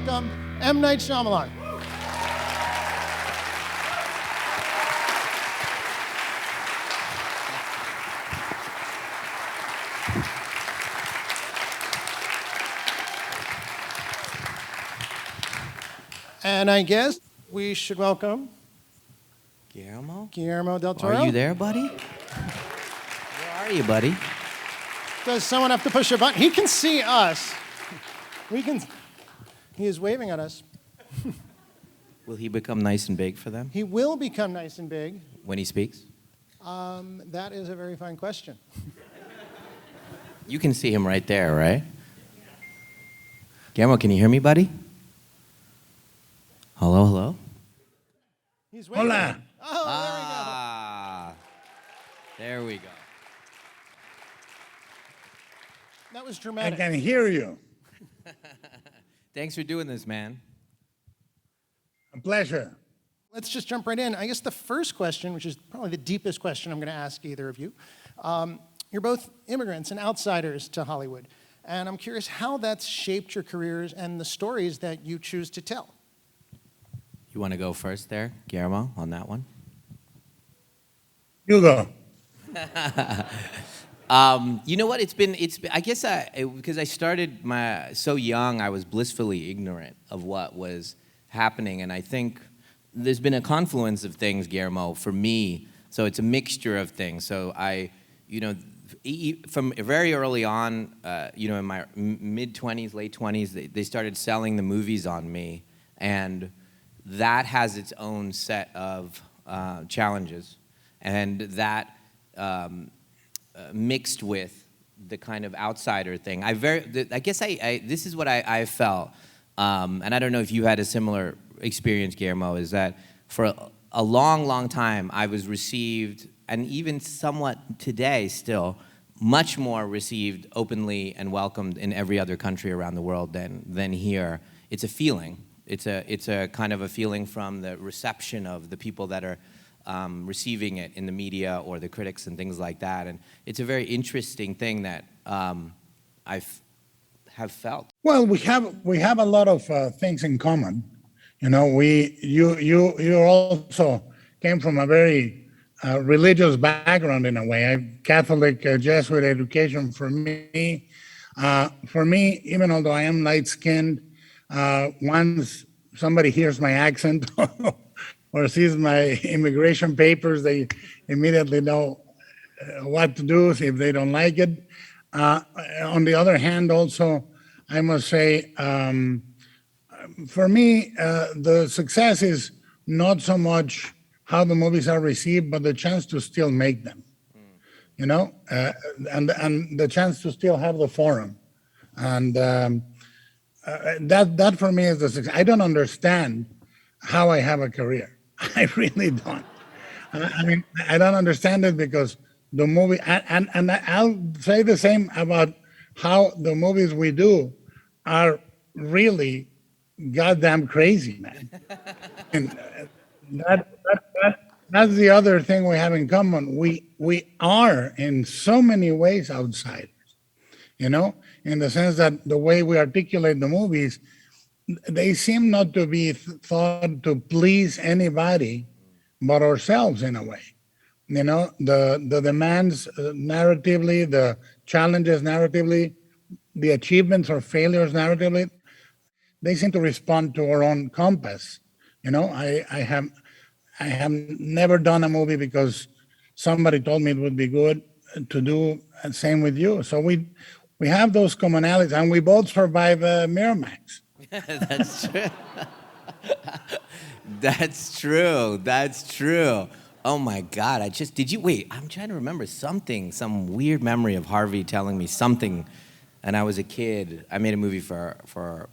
welcome M. Night Shyamalan. And I guess we should welcome Guillermo del Toro. Are you there, buddy? Where are you, buddy? Does someone have to push a button? He can see us. He is waving at us. Will he become nice and big for them He will become nice and big. when he speaks? That is a very fine question. You can see him right there, right? Guillermo, can you hear me, buddy? Hello, hello? He's waving. Hola. Oh, There we go. that was I dramatic. can hear you. Thanks for doing this, man. A pleasure. Let's just jump right in. I guess the first question, which is probably the deepest question I'm going to ask either of you, you're both immigrants and outsiders to Hollywood, and I'm curious how that's shaped your careers and the stories that you choose to tell. You want to go first there, Guillermo, on that one? You go. You know what? I guess because I started so young, I was blissfully ignorant of what was happening. And I think there's been a confluence of things, Guillermo, for me. So it's a mixture of things. So from very early on, in my mid-20s, late 20s, they started selling the movies on me. And that has its own set of challenges. And that mixed with the kind of outsider thing. This is what I felt, and I don't know if you had a similar experience, Guillermo, is that for a long, long time I was received, and even somewhat today still, much more received openly and welcomed in every other country around the world than here. It's a feeling. It's a kind of a feeling from the reception of the people that are receiving it in the media or the critics and things like that. And it's a very interesting thing that I have felt. Well, we have a lot of things in common. You know, you also came from a very religious background in a way. Catholic Jesuit education for me. Even although I am light-skinned, once somebody hears my accent or sees my immigration papers, they immediately know what to do if they don't like it. On the other hand, also, I must say, for me, the success is not so much how the movies are received, but the chance to still make them, you know, and the chance to still have the forum. And that for me is the success. I don't understand how I have a career. I really don't. I mean, I don't understand it because the movie, and I'll say the same about how the movies we do are really goddamn crazy, man. And that's the other thing we have in common. We are in so many ways outsiders, you know, in the sense that the way we articulate the movies, they seem not to be thought to please anybody but ourselves in a way. You know, the demands narratively, the challenges narratively, the achievements or failures narratively, they seem to respond to our own compass. You know, I have never done a movie because somebody told me it would be good to do, and same with you. So we have those commonalities, and we both survive Miramax. That's true. That's true. Oh my God, I'm trying to remember some weird memory of Harvey telling me something, and I was a kid. I made a movie for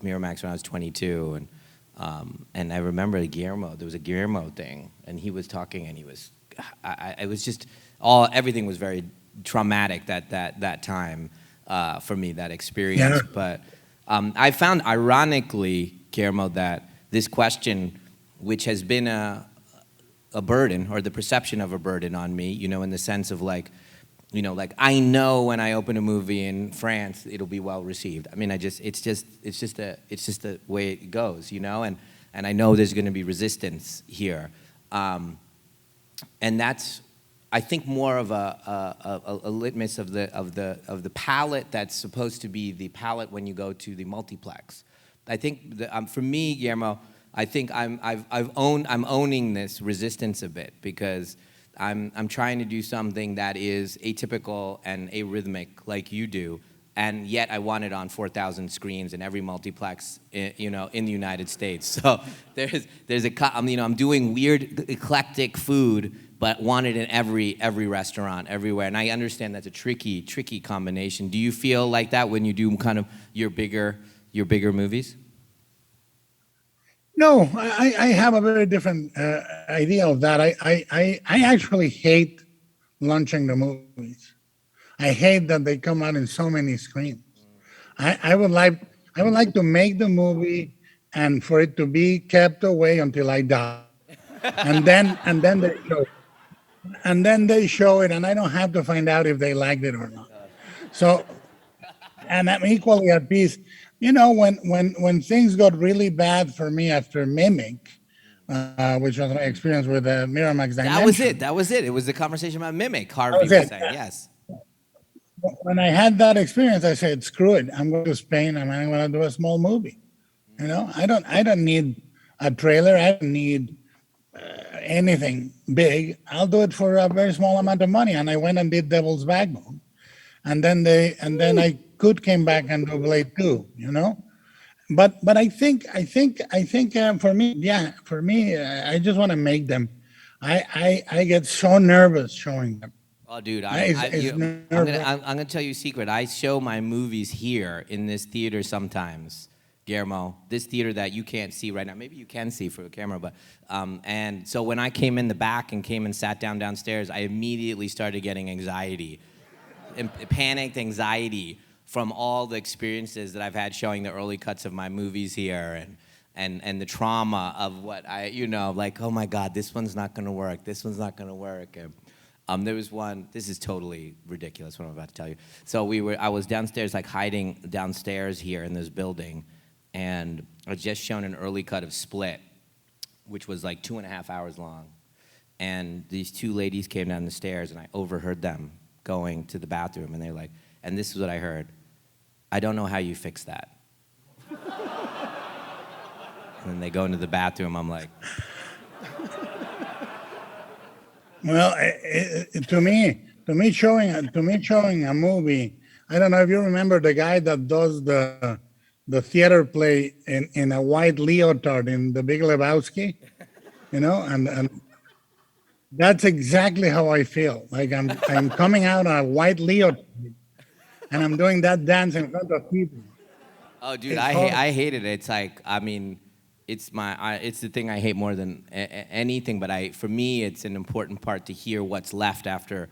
Miramax when I was 22, and I remember there was a Guillermo thing, and he was talking, and it was just, everything was very traumatic that time for me, that experience. Yeah. But I found, ironically, Guillermo, that this question, which has been a burden, or the perception of a burden on me, you know, in the sense of like, You know, like I know when I open a movie in France, it'll be well received. I mean, it's just the way it goes, you know. And I know there's going to be resistance here, and that's, I think, more of a litmus of the palette that's supposed to be the palette when you go to the multiplex. I think for me, Guillermo, I think I'm owning this resistance a bit because I'm trying to do something that is atypical and arrhythmic like you do, and yet I want it on 4,000 screens in every multiplex, you know, in the United States. So I'm doing weird, eclectic food, but want it in every restaurant, everywhere. And I understand that's a tricky combination. Do you feel like that when you do kind of your bigger movies? No, I have a very different idea of that. I actually hate launching the movies. I hate that they come out in so many screens. I would like to make the movie and for it to be kept away until I die, and then they show it, and I don't have to find out if they liked it or not. So, and I'm equally at peace. You know, when things got really bad for me after Mimic, which was my experience with Miramax Dimension. That was it. It was the conversation about Mimic. Harvey That was was it. saying, yes. When I had that experience, I said, "Screw it! I'm going to Spain and I'm going to do a small movie." You know, I don't need a trailer. I don't need anything big. I'll do it for a very small amount of money. And I went and did Devil's Backbone, and then I could came back and do Blade 2. You know, but I think for me, I just want to make them. I get so nervous showing them. Oh, dude, It's I'm gonna tell you a secret. I show my movies here in this theater sometimes, Guillermo. This theater that you can't see right now. Maybe you can see for the camera, but and so when I came in the back and came and sat downstairs, I immediately started getting anxiety, and panicked anxiety from all the experiences that I've had showing the early cuts of my movies here, and the trauma of what I, you know, like, oh my God, this one's not gonna work. This one's not gonna work. There was one, this is totally ridiculous what I'm about to tell you. So I was downstairs, like hiding downstairs here in this building, and I just shown an early cut of Split, which was like 2.5 hours long. And these two ladies came down the stairs, and I overheard them going to the bathroom, and they're like, and this is what I heard: "I don't know how you fix that." And then they go into the bathroom, I'm like, Well, to me, showing a movie. I don't know if you remember the guy that does the theater play in a white leotard in The Big Lebowski, you know, and that's exactly how I feel. Like I'm coming out on a white leotard, and I'm doing that dance in front of people. oh, dude, It's I hate it. It's like, I mean, it's the thing I hate more than anything. But for me, it's an important part to hear what's left after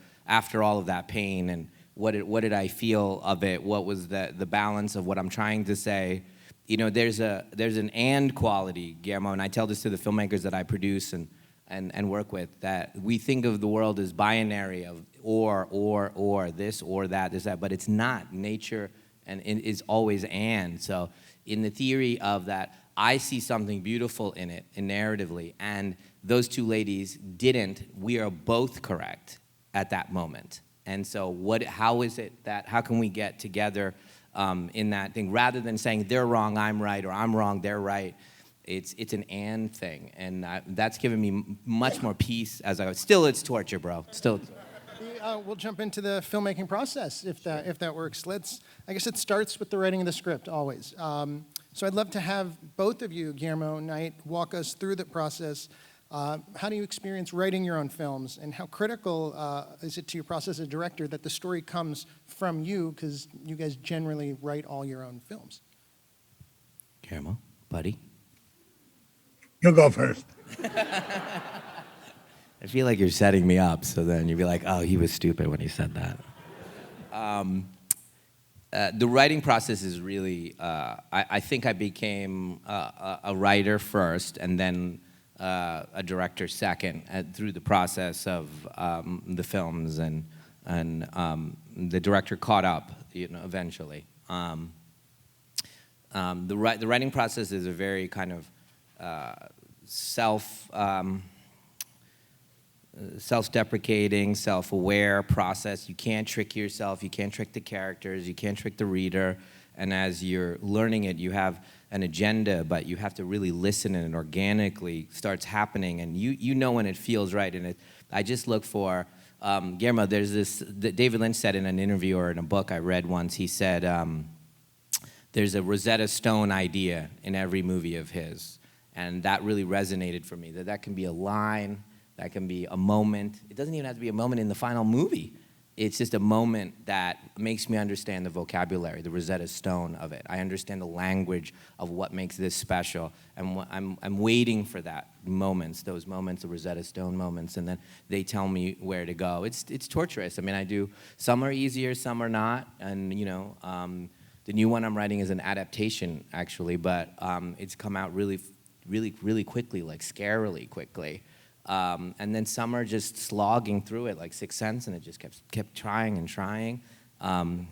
all of that pain, and what did I feel of it? What was the balance of what I'm trying to say? You know, there's an and quality, Guillermo, and I tell this to the filmmakers that I produce and work with, that we think of the world as binary of or this or that, this, that, but it's not. Nature and is always and. So in the theory of that, I see something beautiful in it, narratively, and those two ladies didn't. We are both correct at that moment. And so how is it that, how can we get together in that thing, rather than saying they're wrong, I'm right, or I'm wrong, they're right? It's an and thing, and that's given me much more peace as I go. Still, it's torture, bro. Still. We'll jump into the filmmaking process if that works. I guess it starts with the writing of the script always. So I'd love to have both of you, Guillermo and Knight, walk us through the process. How do you experience writing your own films, and how critical is it to your process as a director that the story comes from you, because you guys generally write all your own films? Guillermo, buddy. You go first. I feel like you're setting me up, so then you'd be like, oh, he was stupid when he said that. The writing process is really, I think I became a writer first, and then a director second through the process of the films. And and the director caught up, eventually. The writing process is a very kind of self-deprecating, self-aware process. You can't trick yourself, you can't trick the characters, you can't trick the reader, and as you're learning it, you have an agenda, but you have to really listen, and it organically starts happening, and you know when it feels right. And I just look for, Guillermo, there's this, that David Lynch said in an interview or in a book I read once, he said, there's a Rosetta Stone idea in every movie of his, and that really resonated for me, that can be a line, that can be a moment. It doesn't even have to be a moment in the final movie. It's just a moment that makes me understand the vocabulary, the Rosetta Stone of it. I understand the language of what makes this special, and I'm waiting for that moments, those moments, the Rosetta Stone moments, and then they tell me where to go. It's torturous. I mean, some are easier, some are not, and the new one I'm writing is an adaptation, actually, but it's come out really, really, really quickly, like scarily quickly. And then some are just slogging through it like Sixth Sense, and it just kept trying and trying.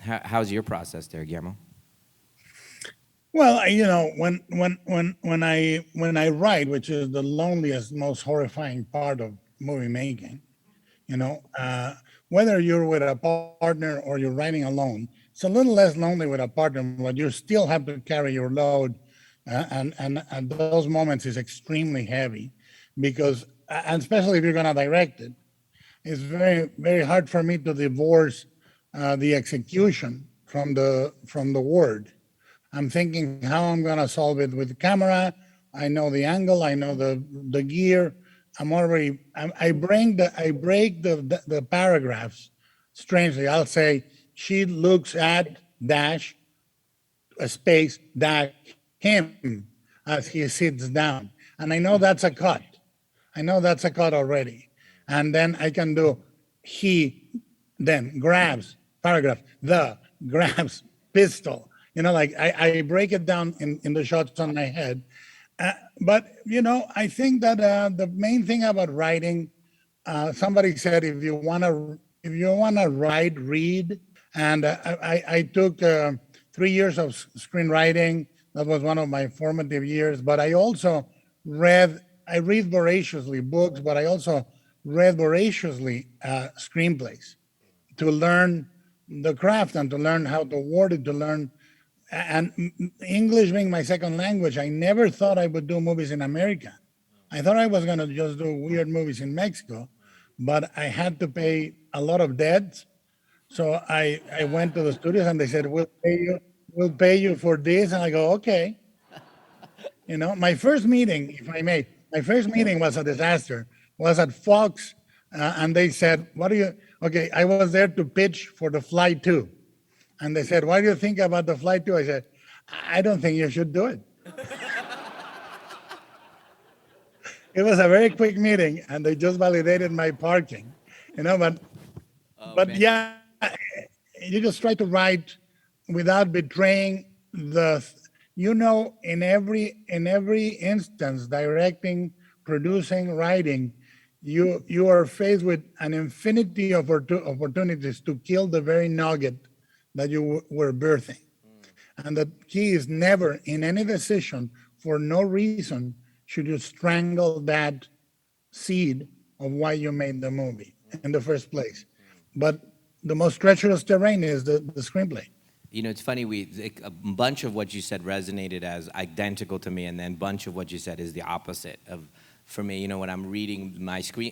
How's your process there, Guillermo? Well, when I write, which is the loneliest, most horrifying part of movie making, whether you're with a partner or you're writing alone, it's a little less lonely with a partner, but you still have to carry your load, and those moments is extremely heavy, because, and especially if you're going to direct it, it's very, very hard for me to divorce the execution from the word. I'm thinking how I'm going to solve it with the camera. I know the angle. I know the gear. I break the paragraphs strangely. I'll say, she looks at dash a space dash him as he sits down, and I know that's a cut. I know that's a cut already, and then I can do he then grabs paragraph grabs pistol. Like I break it down in the shots on my head. But I think that the main thing about writing, somebody said, if you wanna write, read. And I took 3 years of screenwriting. That was one of my formative years. But I also read voraciously books, but I also read voraciously screenplays to learn the craft and to learn how to word it, to learn. And English being my second language, I never thought I would do movies in America. I thought I was going to just do weird movies in Mexico, but I had to pay a lot of debts. So I went to the studios and they said, we'll pay you for this. And I go, okay. My first meeting, if I may, was a disaster, was at Fox. And they said, okay, I was there to pitch for The Fly 2. And they said, what do you think about The Fly 2? I said, I don't think you should do it. It was a very quick meeting, and they just validated my parking, but yeah, you just try to write without betraying in every instance, directing, producing, writing, you are faced with an infinity of opportunities to kill the very nugget that you were birthing. And the key is never, in any decision, for no reason, should you strangle that seed of why you made the movie in the first place. But the most treacherous terrain is the screenplay. It's funny, a bunch of what you said resonated as identical to me, and then a bunch of what you said is the opposite of, for me, when I'm reading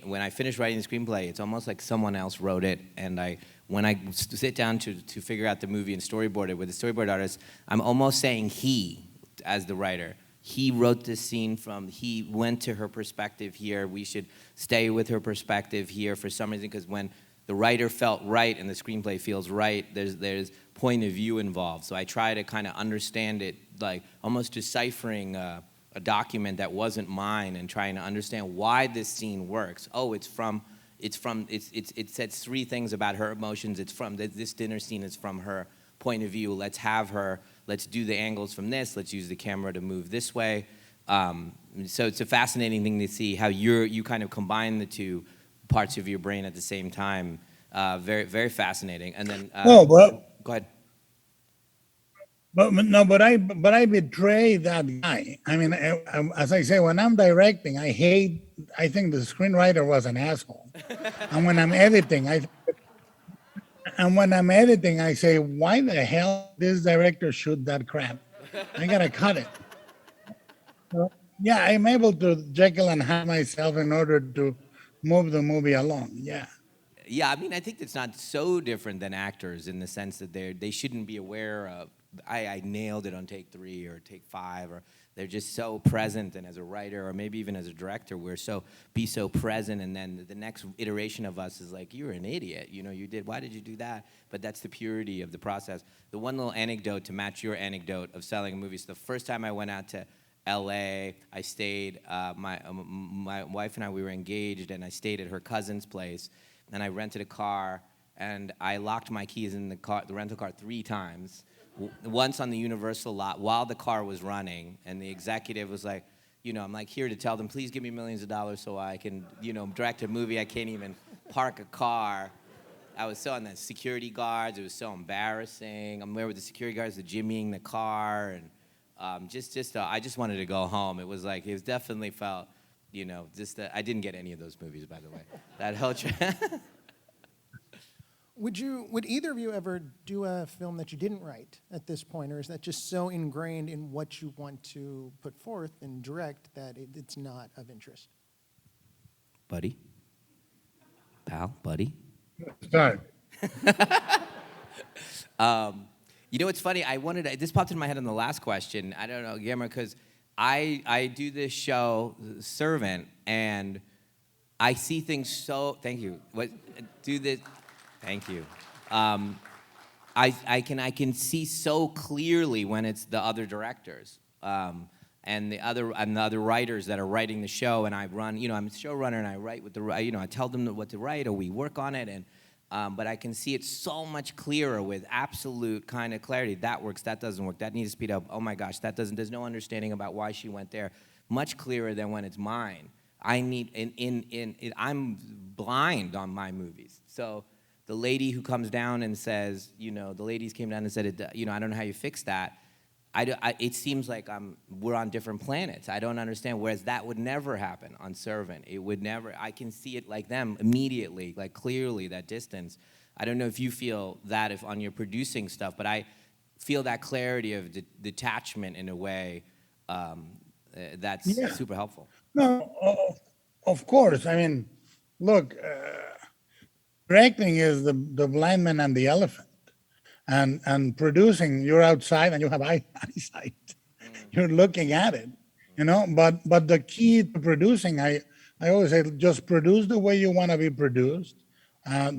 when I finish writing the screenplay, it's almost like someone else wrote it, and when I sit down to figure out the movie and storyboard it with the storyboard artist, I'm almost saying he, as the writer, he wrote this scene he went to her perspective here, we should stay with her perspective here for some reason, because when the writer felt right and the screenplay feels right, there's point of view involved. So I try to kind of understand it, like almost deciphering a document that wasn't mine and trying to understand why this scene works. Oh, it says 3 things about her emotions. It's from this dinner scene is from her point of view. Let's do the angles from this. Let's use the camera to move this way. So it's a fascinating thing to see how you kind of combine the two parts of your brain at the same time. Very, very fascinating. And then, Oh, but go ahead. but I betray that guy. I mean, as I say, when I'm directing, I think the screenwriter was an asshole. And when I'm editing, I say, why the hell this director shoot that crap? I gotta cut it. So, yeah, I'm able to Jekyll and Hyde myself in order to move the movie along. Yeah. Yeah, I mean, I think it's not so different than actors in the sense that they shouldn't be aware of, I nailed it on take 3 or take 5, or they're just so present. And as a writer, or maybe even as a director, we're so present, and then the next iteration of us is like, you're an idiot, why did you do that? But that's the purity of the process. The one little anecdote to match your anecdote of selling a movie, so the first time I went out to LA, I stayed, my wife and I, we were engaged, and I stayed at her cousin's place, and I rented a car, and I locked my keys in the rental car 3 times. Once on the Universal lot while the car was running, and the executive was like, I'm like here to tell them, please give me millions of dollars so I can, direct a movie. I can't even park a car. I was so on the security guards. It was so embarrassing. I'm there with the security guards, the jimmying the car, and I just wanted to go home. It was definitely felt, I didn't get any of those movies, by the way. That whole Would either of you ever do a film that you didn't write at this point, or is that just so ingrained in what you want to put forth and direct that it's not of interest? Buddy? Pal? Buddy? Start. It's funny, this popped in my head on the last question. I don't know, Guillermo, because I do this show, Servant, and I see things so, thank you. Thank you. I can see so clearly when it's the other directors and the other writers that are writing the show, and I run. I'm a showrunner, and I write with I tell them what to write, or we work on it, and but I can see it so much clearer with absolute kind of clarity. That works. That doesn't work. That needs to speed up. Oh my gosh, that doesn't. There's no understanding about why she went there. Much clearer than when it's mine. I need I'm blind on my movies, so. The lady who comes down and says, the ladies came down and said, I don't know how you fix that. It seems like we're on different planets. I don't understand. Whereas that would never happen on Servant. It would never. I can see it like them immediately, like clearly that distance. I don't know if you feel that if on your producing stuff, but I feel that clarity of detachment in a way that's super helpful. No, of course. I mean, look. Directing is the blind man and the elephant, and producing, you're outside and you have eyesight. You're looking at it, But the key to producing, I always say, just produce the way you want to be produced.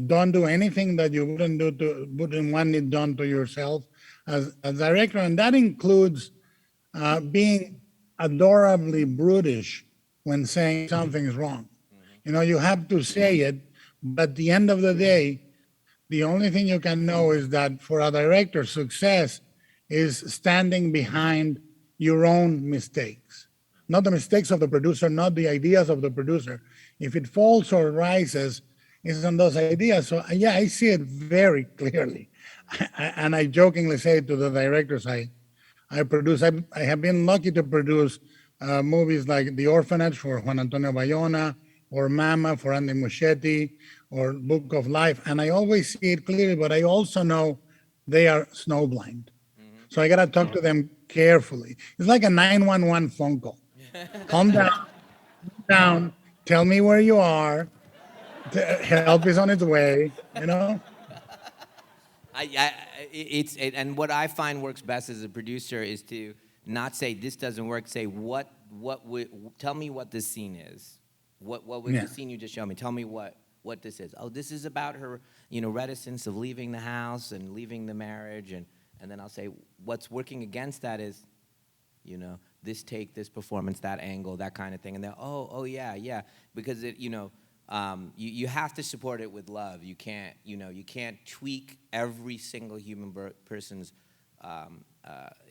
Don't do anything that you wouldn't want it done to yourself as a director, and that includes being adorably brutish when saying something's wrong. You have to say it. But at the end of the day, the only thing you can know is that for a director, success is standing behind your own mistakes, not the mistakes of the producer, not the ideas of the producer. If it falls or rises, it's on those ideas. So yeah, I see it very clearly. And I jokingly say to the directors I produce, I have been lucky to produce movies like The Orphanage for Juan Antonio Bayona, or Mama for Andy Muschietti, or Book of Life. And I always see it clearly, but I also know they are snowblind. So I gotta talk to them carefully. It's like a 911 phone call. Calm down, tell me where you are, help is on its way, And what I find works best as a producer is to not say this doesn't work, say tell me what this scene is. What was the scene you just showed me? Tell me what this is. Oh, this is about her, reticence of leaving the house and leaving the marriage, and then I'll say what's working against that is, this take, this performance, that angle, that kind of thing, and they're yeah, because you have to support it with love. You can't tweak every single human person's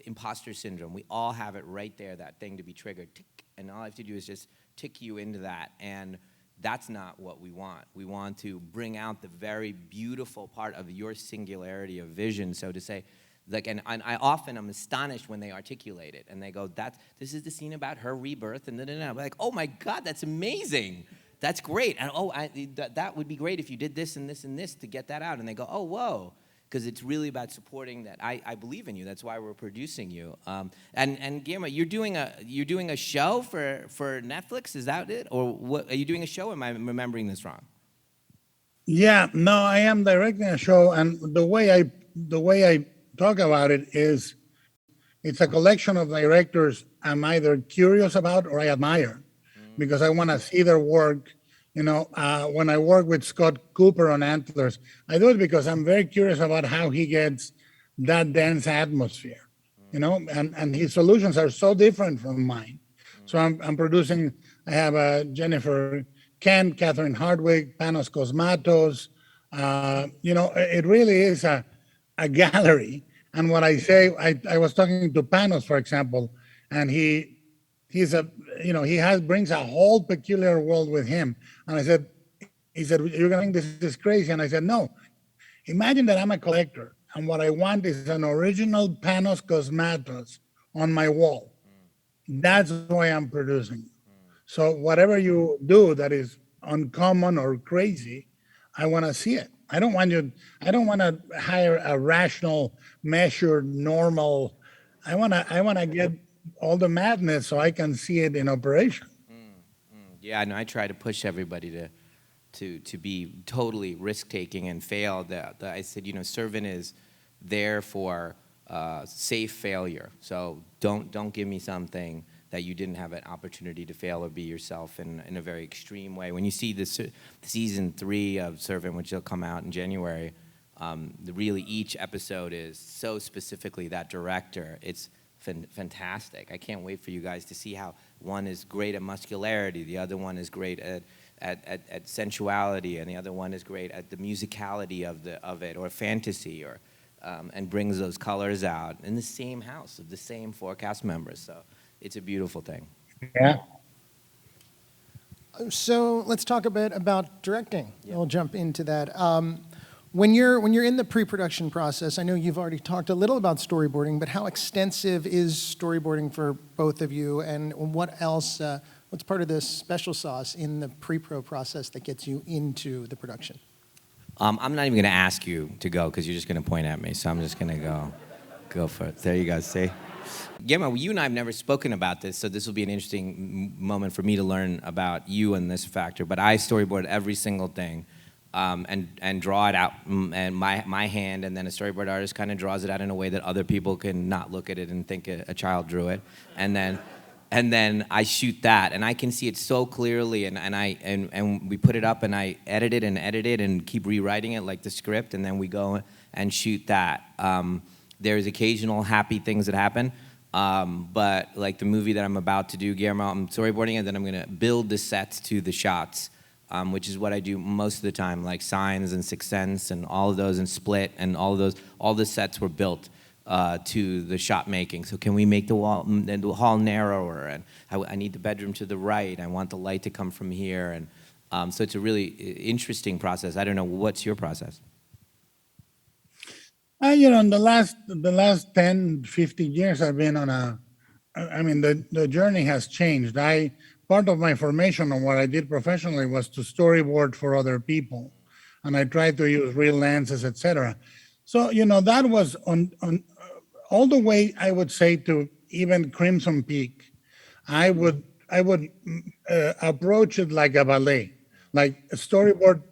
imposter syndrome. We all have it right there, that thing to be triggered, tick, and all I have to do is just tick you into that. And That's not what we want. We want to bring out the very beautiful part of your singularity of vision, so to say. Like, and I often am astonished when they articulate it, and they go, this is the scene about her rebirth, and I'm like, oh my God, that's amazing. That's great. And that would be great if you did this and this and this to get that out. And they go, oh, whoa. Because it's really about supporting that. I believe in you. That's why we're producing you. And Guillermo, you're doing a show for Netflix. Is that it? Or what? Are you doing a show? Am I remembering this wrong? Yeah, no, I am directing a show, and the way I talk about it is, it's a collection of directors I'm either curious about or I admire, because I want to see their work. You know, when I work with Scott Cooper on Antlers, I do it because I'm very curious about how he gets that dense atmosphere, you know, and his solutions are so different from mine. So I'm producing, I have Jennifer Kent, Catherine Hardwick, Panos Cosmatos. You know, it really is a gallery. And what I say, I was talking to Panos, for example, and he brings a whole peculiar world with him. And he said, you're going to think this is crazy. And I said, no, imagine that I'm a collector, and what I want is an original Panos Cosmatos on my wall. That's why I'm producing. So whatever you do that is uncommon or crazy, I want to see it. I don't want to hire a rational, measured, normal. I want to get all the madness so I can see it in operation. Yeah, no, I try to push everybody to be totally risk-taking and fail. I said, you know, Servant is there for safe failure. So don't give me something that you didn't have an opportunity to fail or be yourself in a very extreme way. When you see this season 3 of Servant, which will come out in January, really each episode is so specifically that director. It's fantastic. I can't wait for you guys to see how one is great at muscularity, the other one is great at sensuality, and the other one is great at the musicality of it, or fantasy, or and brings those colors out in the same house of the same 4 cast members. So it's a beautiful thing. Yeah. So let's talk a bit about directing. Yeah. We'll jump into that. When you're in the pre-production process, I know you've already talked a little about storyboarding, but how extensive is storyboarding for both of you, and what else? What's part of the special sauce in the pre-pro process that gets you into the production? I'm not even going to ask you to go because you're just going to point at me, so I'm just going to go for it. There you go. See. Guillermo, you and I have never spoken about this, so this will be an interesting moment for me to learn about you and this factor. But I storyboard every single thing, and draw it out, and my hand, and then a storyboard artist kind of draws it out in a way that other people can not look at it and think a child drew it, and then I shoot that, and I can see it so clearly, and we put it up, and I edit it and keep rewriting it like the script, and then we go and shoot that. There's occasional happy things that happen, but like the movie that I'm about to do, Guillermo, I'm storyboarding it, then I'm going to build the sets to the shots, which is what I do most of the time, like Signs and Sixth Sense and all of those, and Split, and all the sets were built to the shot making. So can we make the hall narrower, and I need the bedroom to the right, I want the light to come from here, and so it's a really interesting process. I don't know, what's your process? You know, in the last 10, 15 years, I've been on the journey has changed. Part of my formation on what I did professionally was to storyboard for other people, and I tried to use real lenses, etc. So, you know, that was on all the way, I would say, to even Crimson Peak. I would approach it like a ballet, like a storyboard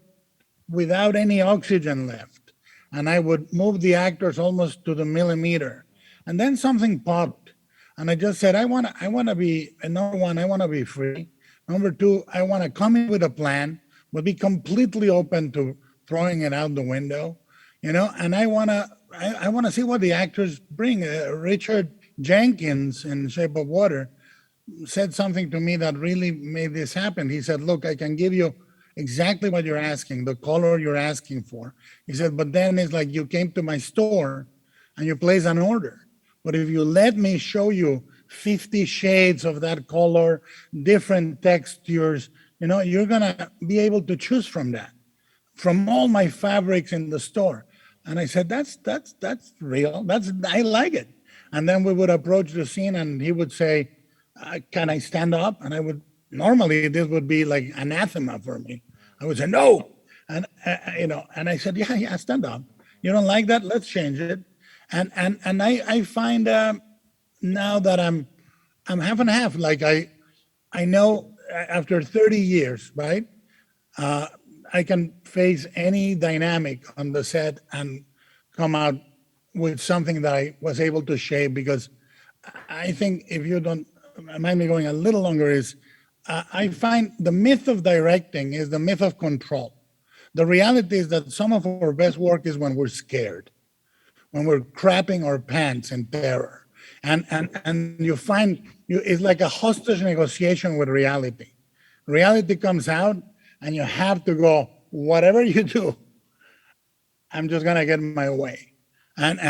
without any oxygen left. And I would move the actors almost to the millimeter. And then something popped. And I just said, I want to be, number one, I want to be free. Number two, I want to come in with a plan, but be completely open to throwing it out the window, you know, and I want to see what the actors bring. Richard Jenkins in Shape of Water said something to me that really made this happen. He said, look, I can give you exactly what you're asking, the color you're asking for. He said, but then it's like you came to my store and you placed an order. But if you let me show you 50 shades of that color, different textures, you're gonna be able to choose from that, from all my fabrics in the store. And I said, that's real. I like it. And then we would approach the scene, and he would say, "Can I stand up?" And I would normally this would be like anathema for me. I would say no, and and I said, "Yeah, yeah, stand up. You don't like that? Let's change it." And I find now that I'm half and half. Like I know after 30 years, right? I can face any dynamic on the set and come out with something that I was able to shape. Because I think, if you don't mind me going a little longer, is I find the myth of directing is the myth of control. The reality is that some of our best work is when we're scared, when we're crapping our pants in terror. And you find it's like a hostage negotiation with reality. Reality comes out, and you have to go, whatever you do, I'm just gonna get my way. And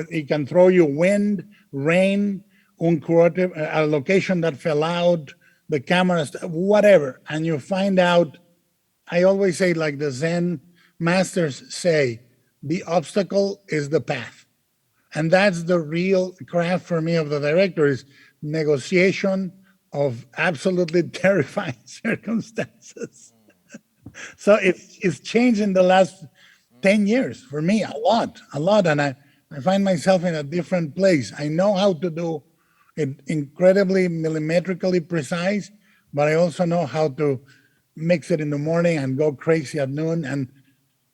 it can throw you wind, rain, uncreative, a location that fell out, the cameras, whatever. And you find out, I always say, like the Zen masters say, the obstacle is the path. And that's the real craft for me of the director, is negotiation of absolutely terrifying circumstances. So it's changed in the last 10 years for me, a lot. And I find myself in a different place. I know how to do it incredibly millimetrically precise, but I also know how to mix it in the morning and go crazy at noon,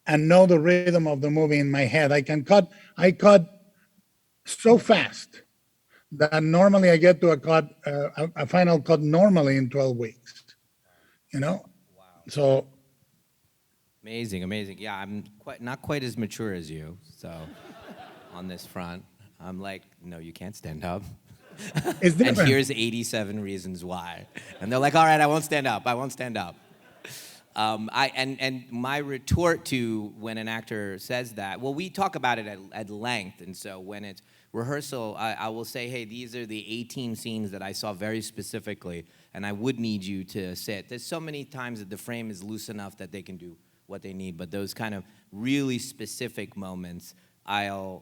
and know the rhythm of the movie in my head. I cut so fast that normally I get to a final cut normally in 12 weeks, you know? So Amazing, amazing. Yeah, I'm not quite as mature as you, so on this front, I'm like, no, you can't stand up. it's And different. here's 87 reasons why. And they're like, all right, I won't stand up. I won't stand up. And my retort to when an actor says that, well, we talk about it at length, and so when it's rehearsal, I will say, hey, these are the 18 scenes that I saw very specifically, and I would need you to sit. There's so many times that the frame is loose enough that they can do what they need, but those kind of really specific moments, we'll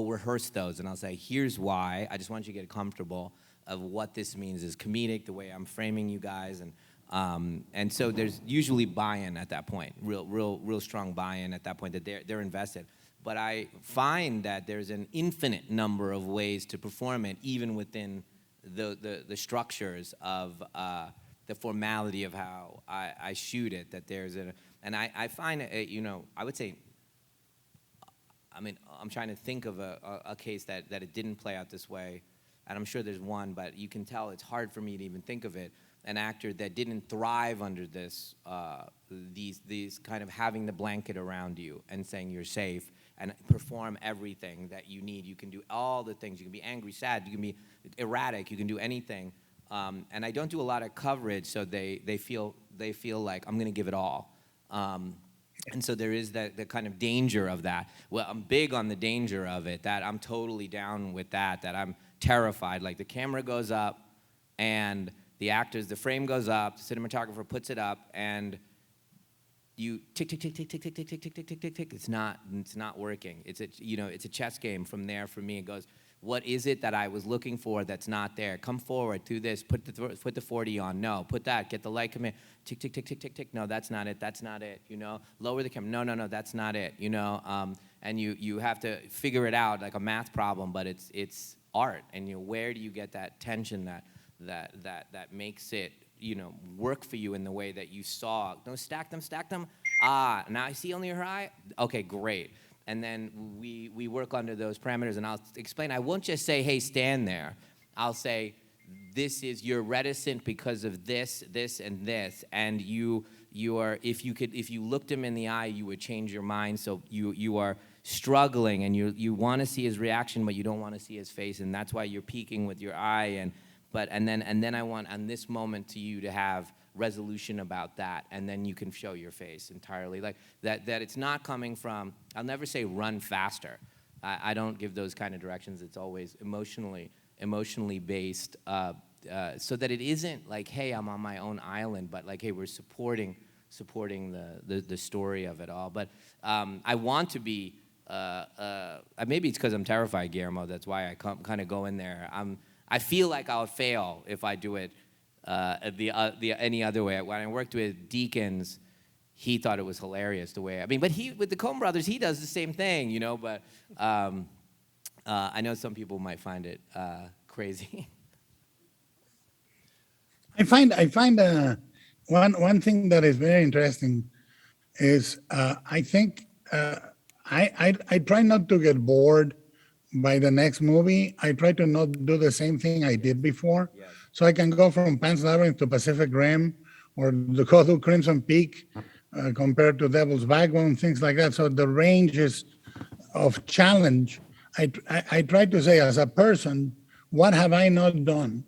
rehearse those, and I'll say, here's why. I just want you to get comfortable of what this means is comedic, the way I'm framing you guys, and so there's usually buy-in at that point, real strong buy-in at that point that they're invested. But I find that there's an infinite number of ways to perform it, even within the structures of the formality of how I shoot it. That and I find I would say. I mean, I'm trying to think of a case that it didn't play out this way, and I'm sure there's one, but you can tell it's hard for me to even think of it. An actor that didn't thrive under this, these kind of having the blanket around you and saying you're safe and perform everything that you need. You can do all the things. You can be angry, sad. You can be erratic. You can do anything. And I don't do a lot of coverage, so they feel like I'm going to give it all. And so there is the kind of danger of that. Well, I'm big on the danger of it. That I'm totally down with that. That I'm terrified. Like the camera goes up, and the frame goes up, the cinematographer puts it up, and you tick, tick, tick, tick, tick, tick, tick, tick, tick, tick, tick, tick, tick. It's not working. It's a chess game from there for me. It goes, what is it that I was looking for that's not there? Come forward, do this, put the 40 on. No, put that, get the light, come in. Tick, tick, tick, tick, tick, tick. No, that's not it, Lower the camera. No, that's not it, And you have to figure it out like a math problem, but it's art. And where do you get that tension that makes it work for you in the way that you saw? No, stack them. Ah, now I see only her eye. Okay, great. And then we work under those parameters, and I'll explain. I won't just say, hey, stand there. I'll say, you're reticent because of this, and this, and you are, if you looked him in the eye, you would change your mind. So you are struggling, and you want to see his reaction, but you don't want to see his face, and that's why you're peeking with your eye. And then I want on this moment to you to have resolution about that, and then you can show your face entirely. Like that it's not coming from, I'll never say run faster. I don't give those kind of directions. It's always emotionally based so that it isn't like, hey, I'm on my own island, but like, hey, we're supporting the story of it all. But I want to be, maybe it's because I'm terrified, Guillermo, that's why I kind of go in there. I feel like I'll fail if I do it any other way. When I worked with Jenkins, he thought it was hilarious the way, but with the Coen brothers, he does the same thing, you know, but I know some people might find it crazy. I find one thing that is very interesting is I think I try not to get bored by the next movie. I try to not do the same thing I did before. Yes. So I can go from Pan's Labyrinth to Pacific Rim or the Go to Crimson Peak compared to Devil's Backbone, things like that. So the range is of challenge. I try to say as a person, what have I not done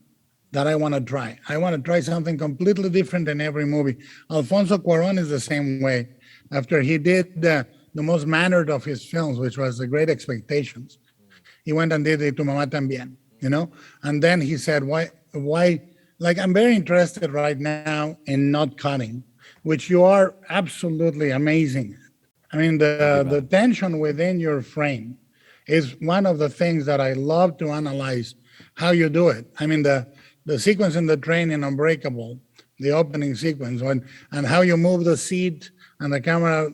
that I want to try? I want to try something completely different in every movie. Alfonso Cuarón is the same way. After he did the most mannered of his films, which was The Great Expectations, he went and did it to Mamá También, you know? And then he said, why, like I'm very interested right now in not cutting, which you are absolutely amazing at. I mean, the tension within your frame is one of the things that I love to analyze how you do it. I mean, the sequence in the train in Unbreakable, the opening sequence, and how you move the seat and the camera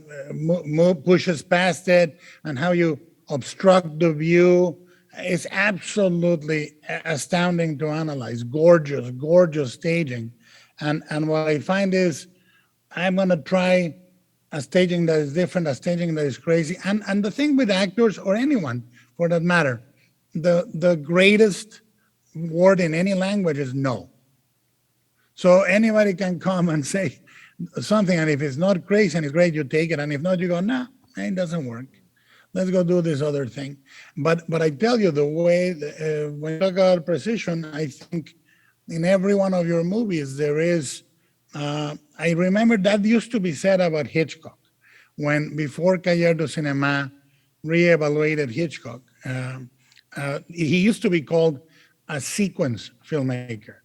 pushes past it, and how you obstruct the view. It's absolutely astounding to analyze. Gorgeous, gorgeous staging. And what I find is I'm going to try a staging that is different, a staging that is crazy. And the thing with actors, or anyone for that matter, the greatest word in any language is no. So anybody can come and say something, and if it's not crazy and it's great, you take it. And if not, you go, no, it doesn't work. Let's go do this other thing. But I tell you, the way, when you talk about precision, I think in every one of your movies, there is, I remember that used to be said about Hitchcock, when before Cahiers du Cinéma reevaluated Hitchcock, he used to be called a sequence filmmaker,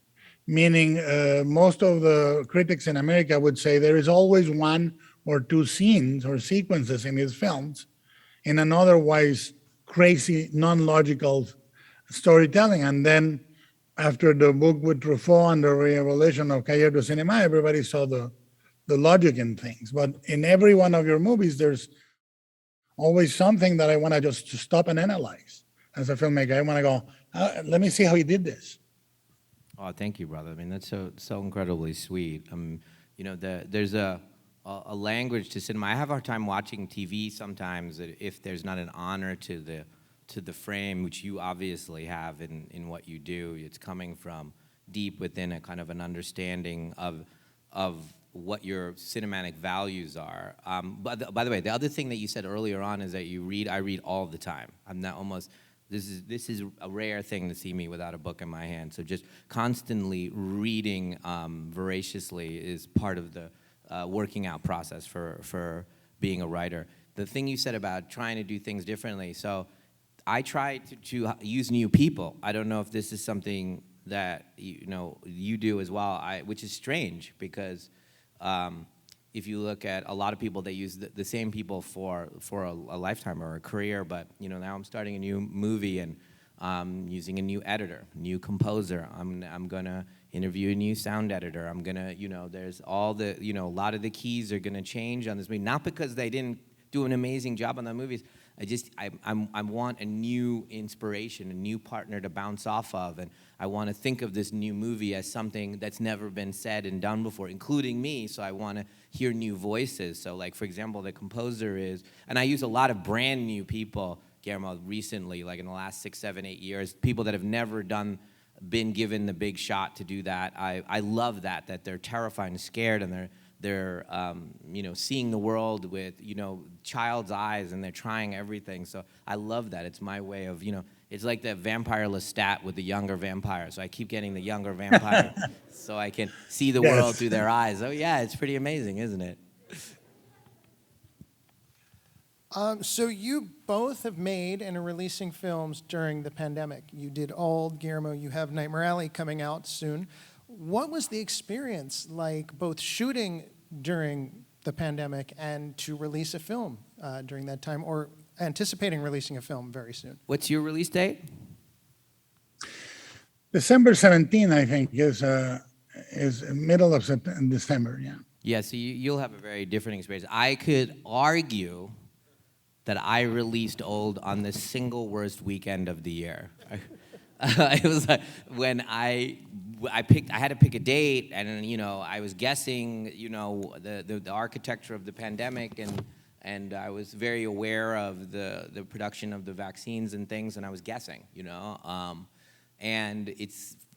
meaning most of the critics in America would say there is always one or two scenes or sequences in his films in an otherwise crazy, non-logical storytelling. And then after the book with Truffaut and the revelation of Cahiers du Cinéma, everybody saw the logic in things. But in every one of your movies, there's always something that I want to just stop and analyze as a filmmaker. I want to go, let me see how he did this. Oh, thank you, brother. I mean, that's so incredibly sweet. You know, there's a language to cinema. I have a hard time watching TV sometimes if there's not an honor to the frame, which you obviously have in what you do. It's coming from deep within a kind of an understanding of what your cinematic values are. But by the way, the other thing that you said earlier on is that you read. I read all the time. I'm not almost. This is a rare thing to see me without a book in my hand. So just constantly reading voraciously is part of the working out process for being a writer. The thing you said about trying to do things differently. So I try to use new people. I don't know if this is something that you do as well. Which is strange because if you look at a lot of people, they use the same people for a lifetime or a career. But now I'm starting a new movie and using a new editor, new composer. I'm gonna interview a new sound editor. I'm gonna, there's all the, a lot of the keys are gonna change on this movie. Not because they didn't do an amazing job on the movies. I want a new inspiration, a new partner to bounce off of, and I want to think of this new movie as something that's never been said and done before, including me. So I want to hear new voices. So, like for example, the composer is, and I use a lot of brand new people, Guillermo, recently, like in the last 6, 7, 8 years, people that have never been given the big shot to do that. I love that they're terrified and scared, and they're seeing the world with child's eyes, and they're trying everything. So I love that. It's my way of it's like the vampire Lestat with the younger vampire. So I keep getting the younger vampire so I can see the world through their eyes. Oh yeah, it's pretty amazing, isn't it? So you both have made and are releasing films during the pandemic. You did Old, Guillermo, you have Nightmare Alley coming out soon. What was the experience like both shooting during the pandemic and to release a film during that time, or anticipating releasing a film very soon? What's your release date? December 17, I think, is middle of December, yeah. Yeah, so you'll have a very different experience. I could argue that I released Old on the single worst weekend of the year. It was like when I had to pick a date, and I was guessing the architecture of the pandemic, and I was very aware of the production of the vaccines and things, and I was guessing, and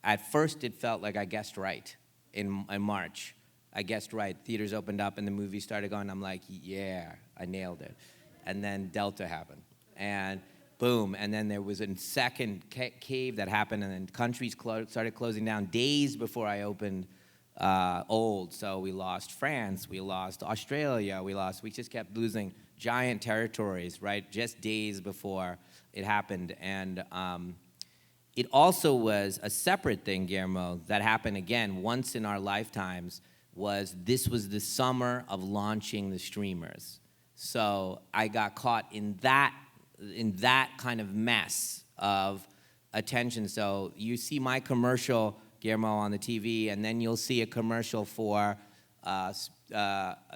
at first it felt like I guessed right in March. I guessed right. Theaters opened up and the movie started going. I'm like, yeah, I nailed it. And then Delta happened, and boom, and then there was a second cave that happened, and then countries started closing down days before I opened Old. So we lost France, we lost Australia, we just kept losing giant territories, right, just days before it happened. And it also was a separate thing, Guillermo, that happened again once in our lifetimes. This was the summer of launching the streamers. So I got caught in that kind of mess of attention. So you see my commercial, Guillermo, on the TV, and then you'll see a commercial for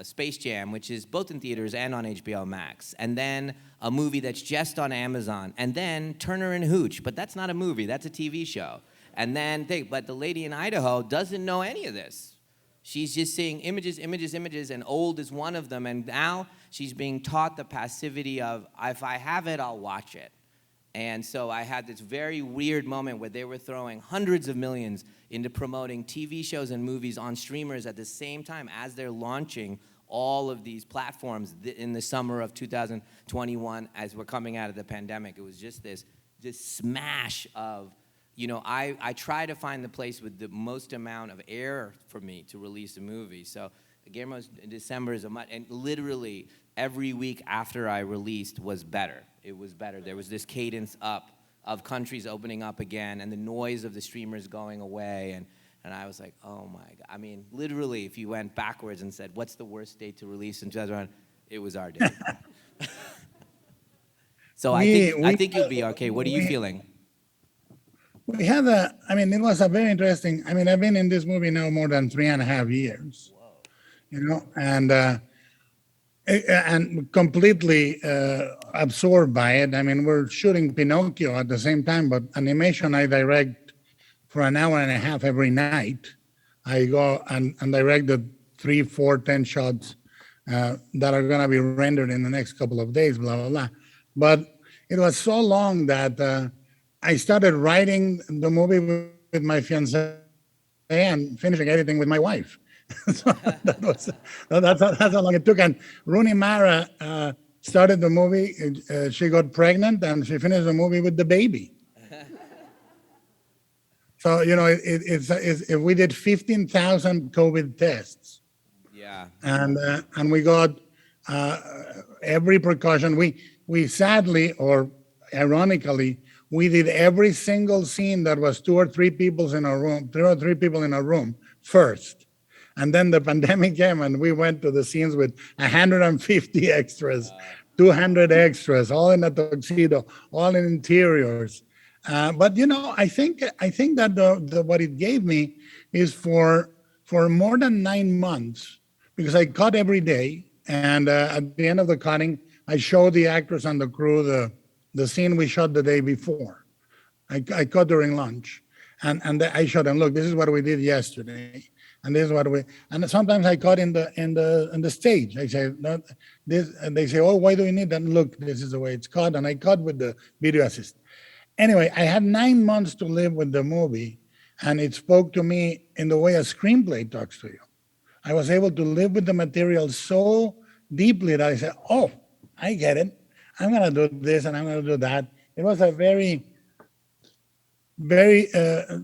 Space Jam, which is both in theaters and on HBO Max, and then a movie that's just on Amazon, and then Turner and Hooch, but that's not a movie, that's a TV show. And then but the lady in Idaho doesn't know any of this. She's just seeing images, and Old is one of them. And now she's being taught the passivity of, if I have it, I'll watch it. And so I had this very weird moment where they were throwing hundreds of millions into promoting TV shows and movies on streamers at the same time as they're launching all of these platforms in the summer of 2021 as we're coming out of the pandemic. It was just this smash of, I try to find the place with the most amount of air for me to release a movie. So Guillermo's December is and literally every week after I released was better. It was better. There was this cadence up of countries opening up again and the noise of the streamers going away. And I was like, oh my God. I mean, literally, if you went backwards and said, what's the worst date to release in 2001? It was our day. So I think you'll be okay. What are you feeling? We had it was a very interesting, I've been in this movie now more than 3.5 years. Whoa. And completely absorbed by it. We're shooting Pinocchio at the same time, but animation I direct for an hour and a half every night. I go and direct the 3, 4, 10 shots that are going to be rendered in the next couple of days, blah, blah, blah. But it was so long that I started writing the movie with my fiancée and finishing editing with my wife. So that's how long it took. And Rooney Mara started the movie. She got pregnant and she finished the movie with the baby. So it's we did 15,000 COVID tests. Yeah. And we got every precaution. We sadly, or ironically, we did every single scene that was 2 or 3 people in a room first. And then the pandemic came and we went to the scenes with 150 extras, 200 extras, all in a tuxedo, all in interiors. But I think that what it gave me is for more than 9 months, because I cut every day, and at the end of the cutting, I showed the actors and the crew the scene we shot the day before. I cut during lunch, and I showed them, look, this is what we did yesterday, and this is what and sometimes I cut in the stage. I say this, and they say, oh, why do you need that? Look, this is the way it's cut, and I cut with the video assistant. Anyway, I had 9 months to live with the movie, and it spoke to me in the way a screenplay talks to you. I was able to live with the material so deeply that I said, oh, I get it. I'm going to do this and I'm going to do that. It was a very, very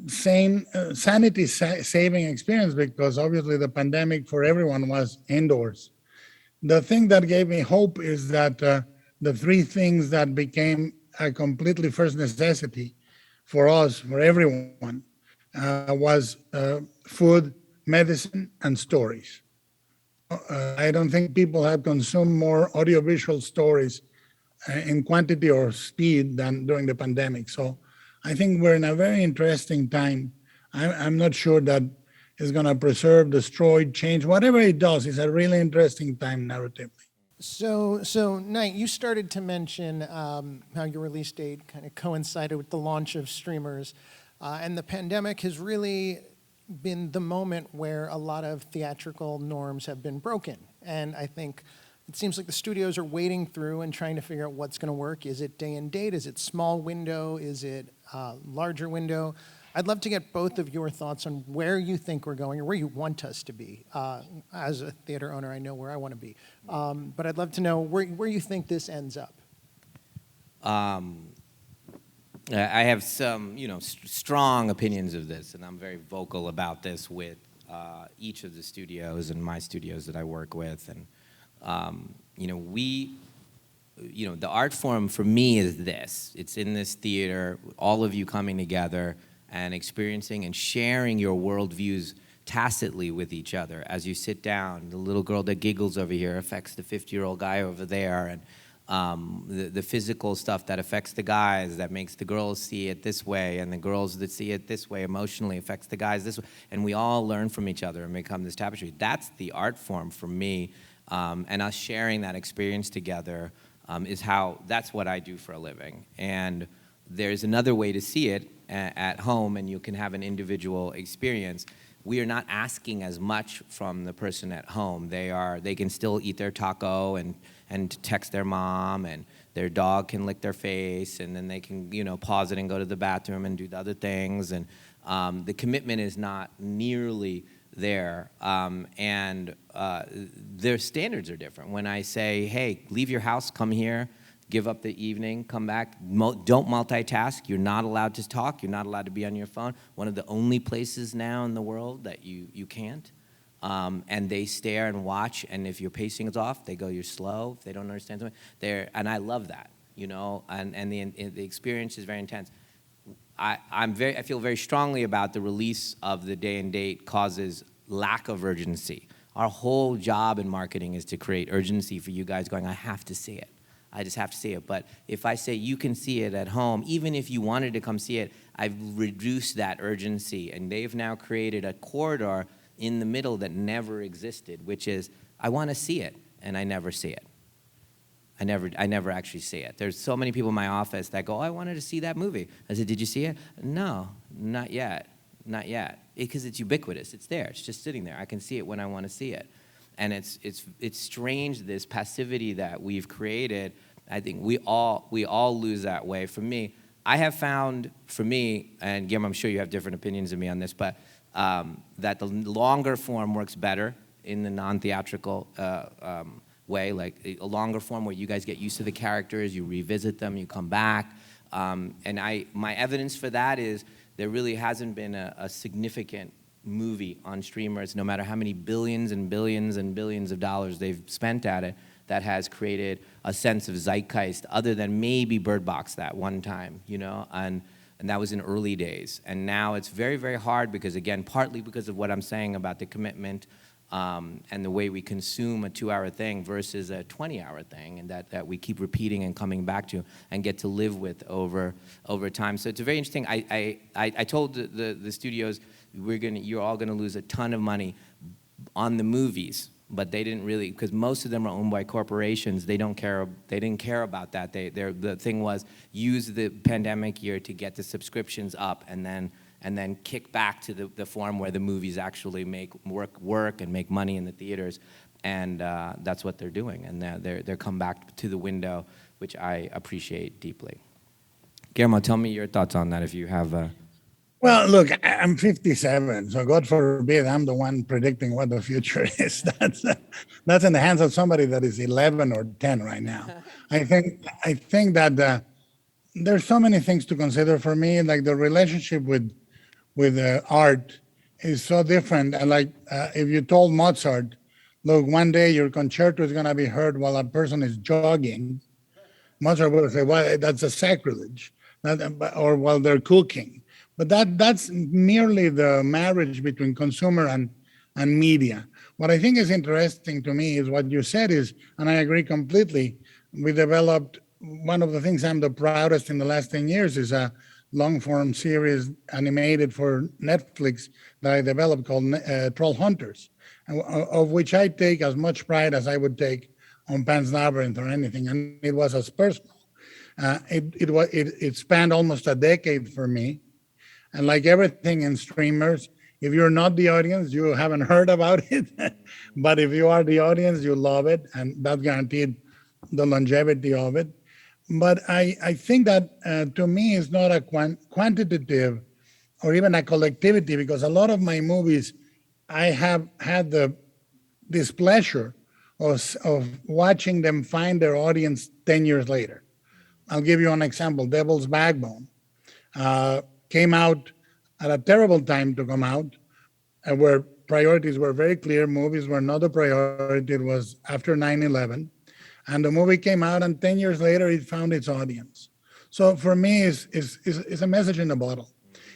sane, sanity-saving experience, because obviously the pandemic for everyone was indoors. The thing that gave me hope is that the three things that became a completely first necessity for us, for everyone, was food, medicine, and stories. I don't think people have consumed more audiovisual stories in quantity or speed than during the pandemic. So I think we're in a very interesting time. I'm not sure that it's going to preserve, destroy, change, whatever it does. It's a really interesting time narratively. So Knight, you started to mention how your release date kind of coincided with the launch of streamers, and the pandemic has really been the moment where a lot of theatrical norms have been broken. And I think it seems like the studios are wading through and trying to figure out what's going to work. Is it day and date? Is it small window? Is it larger window? I'd love to get both of your thoughts on where you think we're going or where you want us to be. As a theater owner, I know where I want to be. But I'd love to know where you think this ends up. I have some, strong opinions of this, and I'm very vocal about this with each of the studios and my studios that I work with. And, the art form for me is this. It's in this theater, all of you coming together and experiencing and sharing your worldviews tacitly with each other. As you sit down, the little girl that giggles over here affects the 50-year-old guy over there, and the physical stuff that affects the guys, that makes the girls see it this way, and the girls that see it this way emotionally affects the guys this way. And we all learn from each other and become this tapestry. That's the art form for me, and us sharing that experience together that's what I do for a living. And there's another way to see it at home, and you can have an individual experience. We are not asking as much from the person at home. They can still eat their taco and text their mom, and their dog can lick their face, and then they can pause it and go to the bathroom and do the other things. And the commitment is not nearly there, and their standards are different. When I say, hey, leave your house, come here, give up the evening, come back, don't multitask, you're not allowed to talk, you're not allowed to be on your phone. One of the only places now in the world that you can't. And they stare and watch, and if your pacing is off, they go, you're slow. If they don't understand something, and I love that, and the experience is very intense. I feel very strongly about the release of the day and date causes lack of urgency. Our whole job in marketing is to create urgency for you guys going, I have to see it. I just have to see it. But if I say you can see it at home, even if you wanted to come see it, I've reduced that urgency. And they've now created a corridor in the middle that never existed, which is, I want to see it, and I never see it. I never actually see it. There's so many people in my office that go, oh, I wanted to see that movie. I said, did you see it? No, not yet, not yet. Because it's ubiquitous, it's there, it's just sitting there. I can see it when I want to see it. And it's strange, this passivity that we've created. I think we all lose that way. For me, I have found, and Guillermo, I'm sure you have different opinions than me on this, but that the longer form works better in the non-theatrical way, like a longer form where you guys get used to the characters, you revisit them, you come back. And my evidence for that is there really hasn't been a significant movie on streamers, no matter how many billions and billions and billions of dollars they've spent at it, that has created a sense of zeitgeist other than maybe Bird Box that one time, and that was in early days. And now it's very, very hard because, again, partly because of what I'm saying about the commitment and the way we consume a 2-hour thing versus a 20-hour thing, and that we keep repeating and coming back to and get to live with over time. So it's very interesting. I told the studios, you're all gonna lose a ton of money on the movies, but they didn't really, because most of them are owned by corporations. They didn't care about that. The thing was, use the pandemic year to get the subscriptions up, and then kick back to the form where the movies actually make work and make money in the theaters, and that's what they're doing. And they're come back to the window, which I appreciate deeply. Guillermo, tell me your thoughts on that if you have. Well, look, I'm 57, so God forbid I'm the one predicting what the future is. That's in the hands of somebody that is 11 or 10 right now. I think that there's so many things to consider for me, like the relationship with art is so different. And like if you told Mozart, look, one day your concerto is going to be heard while a person is jogging, Most people say, well, that's a sacrilege, or while they're cooking. But that's merely the marriage between consumer and media. What I think is interesting to me is what you said is, and I agree completely, we developed, one of the things I'm the proudest in the last 10 years is a long form series animated for Netflix that I developed called Troll Hunters, of which I take as much pride as I would take on Pan's Labyrinth or anything. And it was as personal. It spanned almost a decade for me. And like everything in streamers, if you're not the audience, you haven't heard about it. But if you are the audience, you love it. And that guaranteed the longevity of it. But I think that to me is not a quantitative or even a collectivity, because a lot of my movies, I have had the displeasure of watching them find their audience 10 years later. I'll give you an example. Devil's Backbone came out at a terrible time to come out, where priorities were very clear. Movies were not a priority. It was after 9/11. And the movie came out, and 10 years later, it found its audience. So for me, it's a message in a bottle.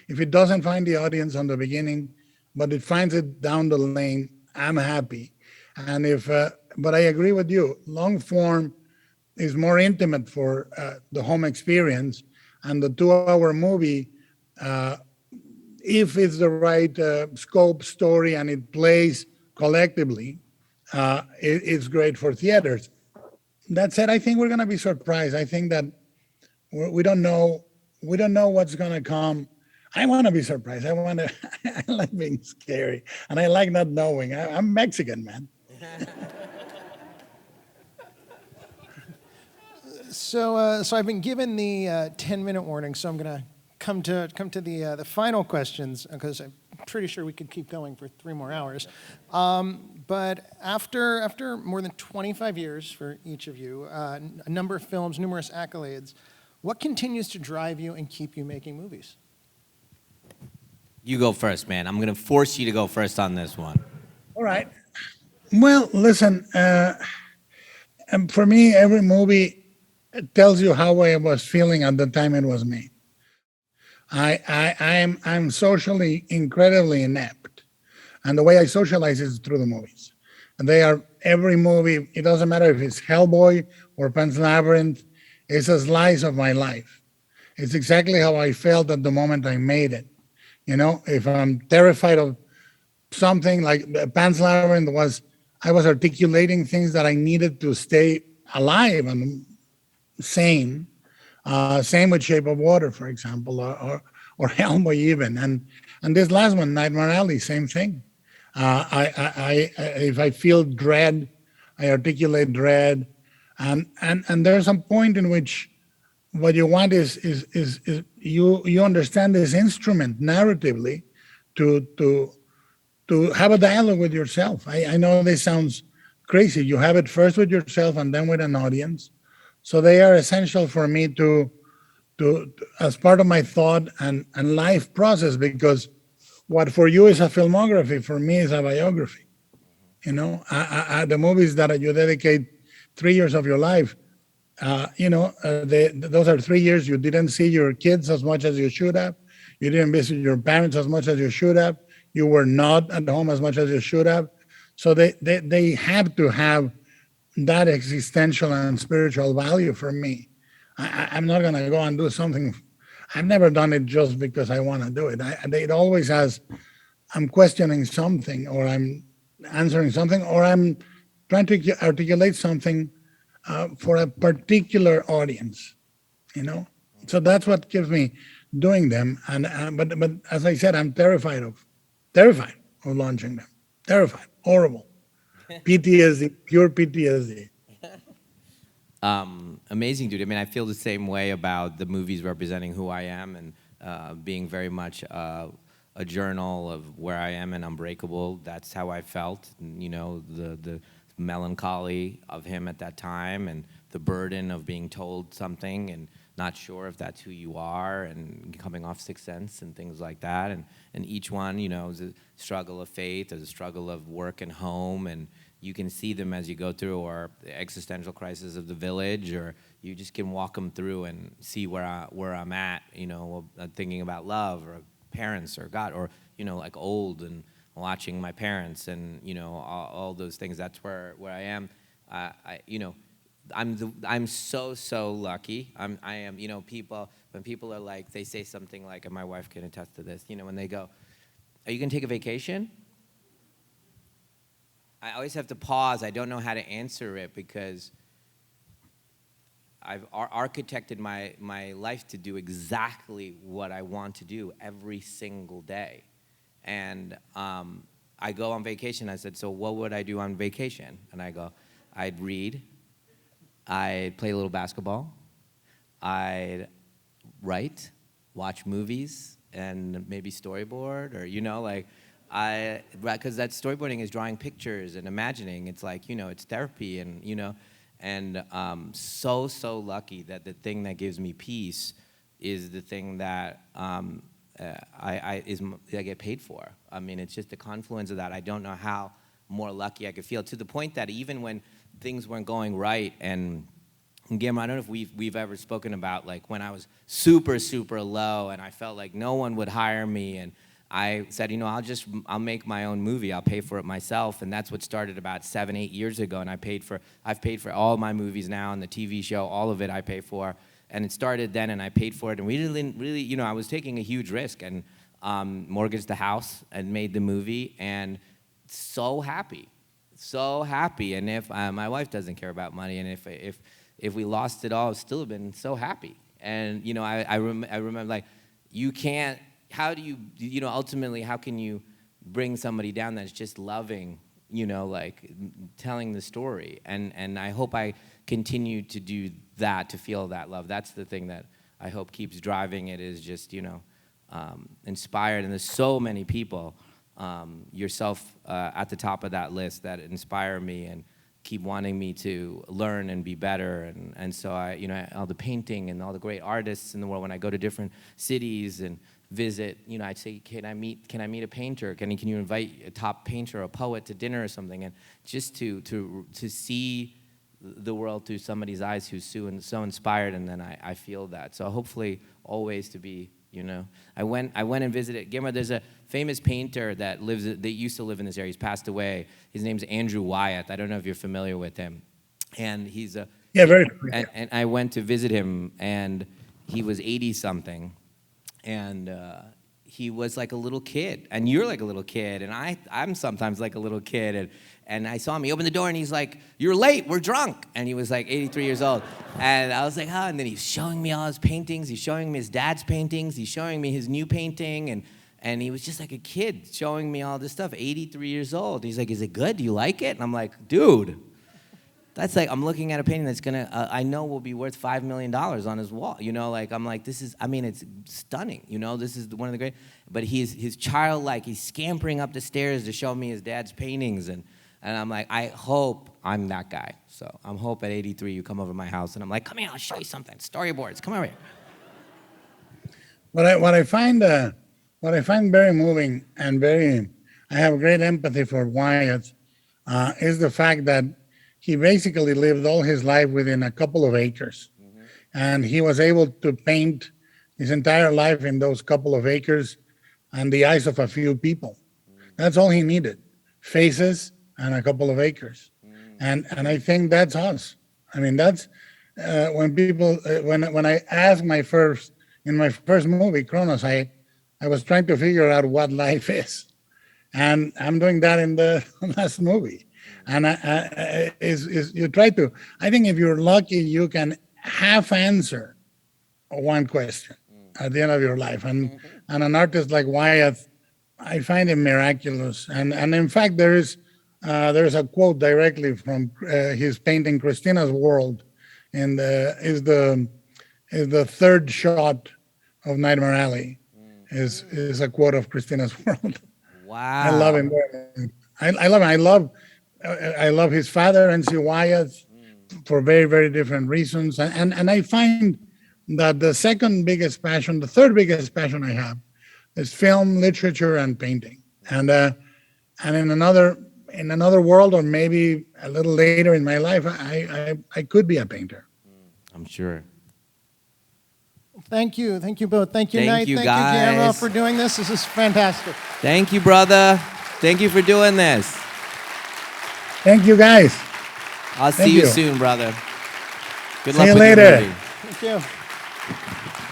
If it doesn't find the audience on the beginning, but it finds it down the lane, I'm happy. And but I agree with you, long form is more intimate for the home experience, and the 2-hour movie, if it's the right scope, story, and it plays collectively, it's great for theaters. That said, I think we're going to be surprised. I think that we don't know what's going to come. I want to be surprised. I like being scary, and I like not knowing. I'm Mexican, man. So I've been given the 10-minute warning, so I'm going to come to the final questions, because I'm pretty sure we could keep going for 3 more hours. But after more than 25 years for each of you, a number of films, numerous accolades, what continues to drive you and keep you making movies? You go first, man. I'm going to force you to go first on this one. All right. Well, listen, and for me, every movie tells you how I was feeling at the time it was made. I'm socially incredibly inept, and the way I socialize is through the movies. And they are, every movie, it doesn't matter if it's Hellboy or Pan's Labyrinth, it's a slice of my life. It's exactly how I felt at the moment I made it. You know, if I'm terrified of something, like Pan's Labyrinth was, I was articulating things that I needed to stay alive and sane. Same with Shape of Water, for example, or Hellboy even. And this last one, Nightmare Alley, same thing. If I feel dread, I articulate dread. And there's a point in which what you want is you understand this instrument narratively to have a dialogue with yourself. I know this sounds crazy. You have it first with yourself and then with an audience. So they are essential for me to as part of my thought and life process, because what for you is a filmography, for me is a biography. You know, the movies that you dedicate 3 years of your life, those are 3 years you didn't see your kids as much as you should have. You didn't visit your parents as much as you should have. You were not at home as much as you should have. So they have to have that existential and spiritual value for me. I'm not going to go and do something. I've never done it just because I want to do it. It always has, I'm questioning something, or I'm answering something, or I'm trying to articulate something for a particular audience, you know? So that's what keeps me doing them. But as I said, I'm terrified of launching them. Terrified, horrible. PTSD, pure PTSD. Amazing, dude. I mean, I feel the same way about the movies representing who I am, and being very much a journal of where I am in Unbreakable. That's how I felt. And, you know, the melancholy of him at that time, and the burden of being told something and not sure if that's who you are, and coming off Sixth Sense and things like that. And each one, you know, is a struggle of faith, is a struggle of work and home, and you can see them as you go through, or the existential crisis of the village, or you just can walk them through and see where I'm at, thinking about love or parents or God, or, like old and watching my parents and, all those things. That's where I am. I'm so lucky. I am, when people are like, they say something like, and my wife can attest to this, when they go, are you gonna take a vacation? I always have to pause. I don't know how to answer it because I've architected my life to do exactly what I want to do every single day. And I go on vacation. I said, so what would I do on vacation? And I go, I'd read, I'd play a little basketball, I'd write, watch movies, and maybe storyboard, or, because that storyboarding is drawing pictures and imagining. It's like, it's therapy, and, and so lucky that the thing that gives me peace is the thing that I get paid for. I mean, it's just the confluence of that. I don't know how more lucky I could feel, to the point that even when things weren't going right, and Guillermo, I don't know if we've ever spoken about, like, when I was super low and I felt like no one would hire me, and I said, I'll make my own movie. I'll pay for it myself, and that's what started about 7-8 years ago. And I've paid for all my movies now, and the TV show, all of it I pay for. And it started then, and I paid for it. And we didn't really, I was taking a huge risk, and mortgaged the house and made the movie, and so happy. And if my wife doesn't care about money, and if we lost it all, I'd still have been so happy. And I remember, like, you can't. How do you, ultimately, how can you bring somebody down that's just loving, like telling the story? And I hope I continue to do that, to feel that love. That's the thing that I hope keeps driving it, is just, inspired. And there's so many people, yourself at the top of that list, that inspire me and keep wanting me to learn and be better. And so all the painting and all the great artists in the world, when I go to different cities and visit, I'd say, can I meet a painter? Can you invite a top painter or a poet to dinner or something? And just to see the world through somebody's eyes who's so inspired, and then I feel that. So hopefully always to be, I went and visited Guillermo. There's a famous painter that used to live in this area. He's passed away. His name's Andrew Wyeth. I don't know if you're familiar with him. And he's a very. And I went to visit him, and he was 80-something. And he was like a little kid, and you're like a little kid, and I'm sometimes like a little kid, and I saw him. He opened the door, and he's like, "You're late. We're drunk." And he was like 83 years old, and I was like, "Oh!" And then he's showing me all his paintings. He's showing me his dad's paintings. He's showing me his new painting, and he was just like a kid showing me all this stuff. 83 years old. He's like, "Is it good? Do you like it?" And I'm like, "Dude." That's like, I'm looking at a painting that's I know will be worth $5 million on his wall. I'm like, this is, it's stunning. This is one of the great, but he's childlike. He's scampering up the stairs to show me his dad's paintings. And I'm like, I hope I'm that guy. So I'm hope at 83 you come over to my house, and I'm like, come here, I'll show you something. Storyboards, come over here. What I find very moving and I have great empathy for Wyatt, is the fact that he basically lived all his life within a couple of acres. Mm-hmm. And he was able to paint his entire life in those couple of acres and the eyes of a few people. Mm-hmm. That's all he needed, faces and a couple of acres. Mm-hmm. And I think that's us. That's when people, when I asked in my first movie, Kronos, I was trying to figure out what life is. And I'm doing that in the last movie. And you try to, I think if you're lucky, you can half answer one question at the end of your life. And an artist like Wyatt, I find him miraculous. And in fact, there's a quote directly from his painting Christina's World, and is the third shot of Nightmare Alley is a quote of Christina's World. Wow. I love him. I love him. I love his father, N.C. Wyatt, for very, very different reasons. And I find that the third biggest passion I have is film, literature, and painting. And in another world, or maybe a little later in my life, I could be a painter. I'm sure. Thank you both. Thank you, Thank Knight. you, Thank you, Guillermo, guys. for doing this. This is fantastic. Thank you, brother. Thank you for doing this. Thank you, guys. I'll see Thank you you. soon, brother. Good See luck you with your later. movie. Thank you.